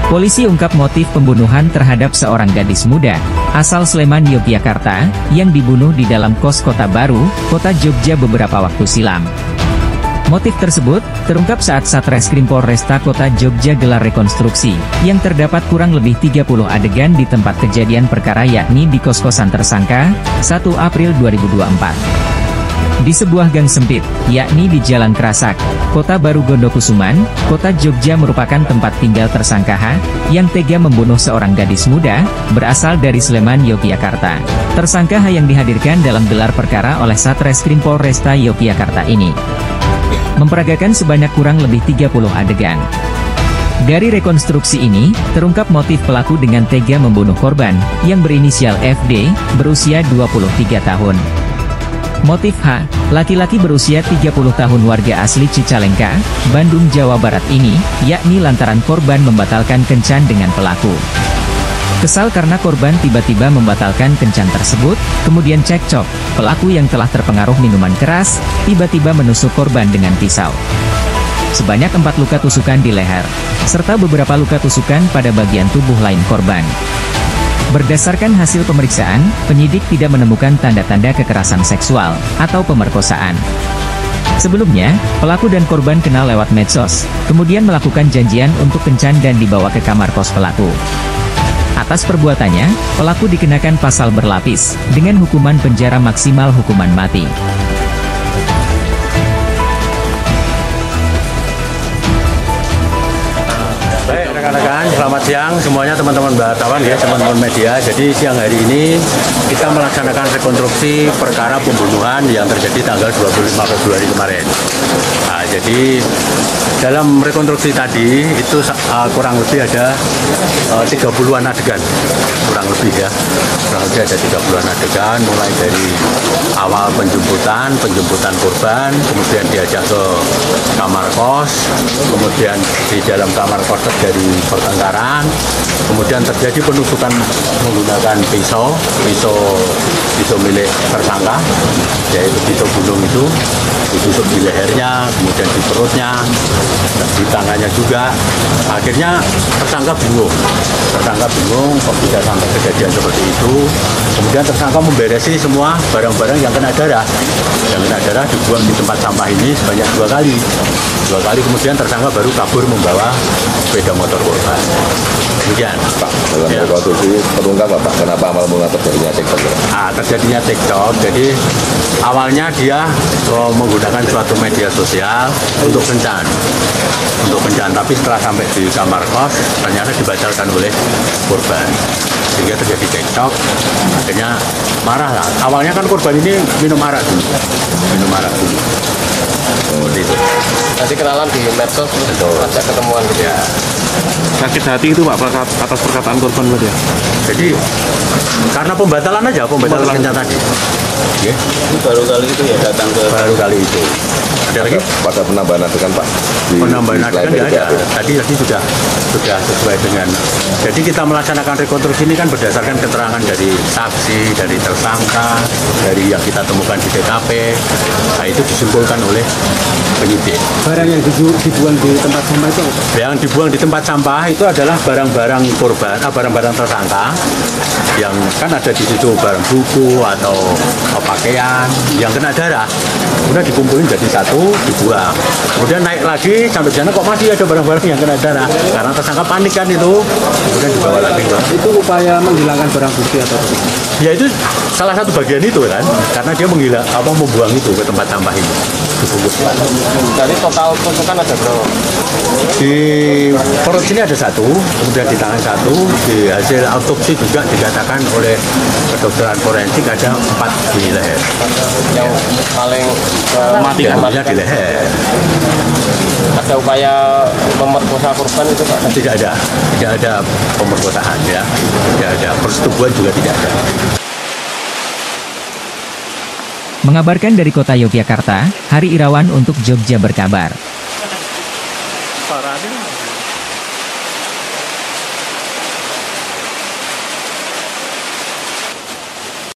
Polisi ungkap motif pembunuhan terhadap seorang gadis muda, asal Sleman, Yogyakarta, yang dibunuh di dalam kos Kota Baru, Kota Jogja beberapa waktu silam. Motif tersebut terungkap saat Satreskrim Polresta Kota Jogja gelar rekonstruksi, yang terdapat kurang lebih 30 adegan di tempat kejadian perkara yakni di kos-kosan tersangka, 1 April 2024. Di sebuah gang sempit, yakni di Jalan Kerasak, Kota Baru Gondokusuman, Kota Jogja merupakan tempat tinggal tersangka H, yang tega membunuh seorang gadis muda, berasal dari Sleman, Yogyakarta. Tersangka H yang dihadirkan dalam gelar perkara oleh Satreskrim Polresta Yogyakarta ini memperagakan sebanyak kurang lebih 30 adegan. Dari rekonstruksi ini, terungkap motif pelaku dengan tega membunuh korban, yang berinisial FD, berusia 23 tahun. Motif H, laki-laki berusia 30 tahun warga asli Cicalengka, Bandung, Jawa Barat ini, yakni lantaran korban membatalkan kencan dengan pelaku. Kesal karena korban tiba-tiba membatalkan kencan tersebut, kemudian cekcok, pelaku yang telah terpengaruh minuman keras, tiba-tiba menusuk korban dengan pisau. Sebanyak 4 luka tusukan di leher, serta beberapa luka tusukan pada bagian tubuh lain korban. Berdasarkan hasil pemeriksaan, penyidik tidak menemukan tanda-tanda kekerasan seksual, atau pemerkosaan. Sebelumnya, pelaku dan korban kenal lewat medsos, kemudian melakukan janjian untuk kencan dan dibawa ke kamar kos pelaku. Atas perbuatannya, pelaku dikenakan pasal berlapis, dengan hukuman penjara maksimal hukuman mati. Baik rekan-rekan, selamat siang semuanya teman-teman wartawan ya, teman-teman media. Jadi siang hari ini kita melaksanakan rekonstruksi perkara pembunuhan yang terjadi tanggal 25 Februari kemarin. Nah, jadi dalam rekonstruksi tadi itu kurang lebih ada 30-an adegan, kurang lebih ada 30-an adegan, mulai dari awal penjemputan korban, kemudian diajak ke kamar kos, kemudian di dalam kamar kos terjadi pertengkaran, kemudian terjadi penusukan menggunakan pisau milik tersangka, yaitu pisau gunung itu ditusuk di lehernya, kemudian di perutnya, di tangannya juga. Akhirnya tersangka bingung kok bisa sampai kejadian seperti itu. Kemudian tersangka memberesi semua barang-barang yang kena darah dibuang di tempat sampah ini sebanyak 2 kali. Kemudian tersangka baru kabur membawa sepeda motor korban. Demikian Pak, dalam rekonstruksi terungkap Pak, kenapa awal mula terjadinya cekcok? Terjadinya cekcok, jadi awalnya dia menggunakan suatu media sosial untuk kencan, tapi setelah sampai di kamar kos ternyata dibatalkan oleh korban, sehingga terjadi cekcok. Akhirnya marah lah. Awalnya kan korban ini minum arak dulu. Seperti itu. Nanti kenalan di medsos terus ajak ketemuan gitu ya. Sakit hati itu Pak atas perkataan korban berarti ya? Jadi karena pembatalan kencan tadi. Yeah. Ini baru kali itu ya datang ke. Baru kali itu. Ada lagi? Pada penambahan adegan Pak? Penambahan adegan tidak ada. Tadi sudah sesuai dengan. Jadi kita melaksanakan rekonstruksi ini kan berdasarkan keterangan dari saksi, dari tersangka, dari yang kita temukan di TKP. Nah, itu disimpulkan oleh penyidik. Barang yang dibuang di tempat sampah itu apa? Yang dibuang di tempat sampah itu adalah barang-barang korban, barang-barang tersangka. Yang kan ada di situ barang buku atau pakaian yang kena darah. Kemudian dikumpulin jadi satu, dibuang. Kemudian naik lagi sampai sana kok masih ada barang-barang yang kena darah. Karena tersangka panik kan itu. Kemudian dibawa lagi. Itu upaya menghilangkan barang bukti atau apa? Ya itu salah satu bagian itu kan. Karena dia membuang itu ke tempat sampah ini. Dibungkus. Jadi total tusukan ada berapa? Di perut sini ada 1, kemudian di tangan 1, di hasil autopsi juga dikatakan oleh kedokteran forensik ada 4 di leher. Yang paling mati di leher. Ada upaya memerkosa korban itu Pak? Tidak ada pemerkosaan ya, tidak ada persetubuhan juga tidak ada. Mengabarkan dari Kota Yogyakarta, Hari Irawan untuk Jogja Berkabar. Parah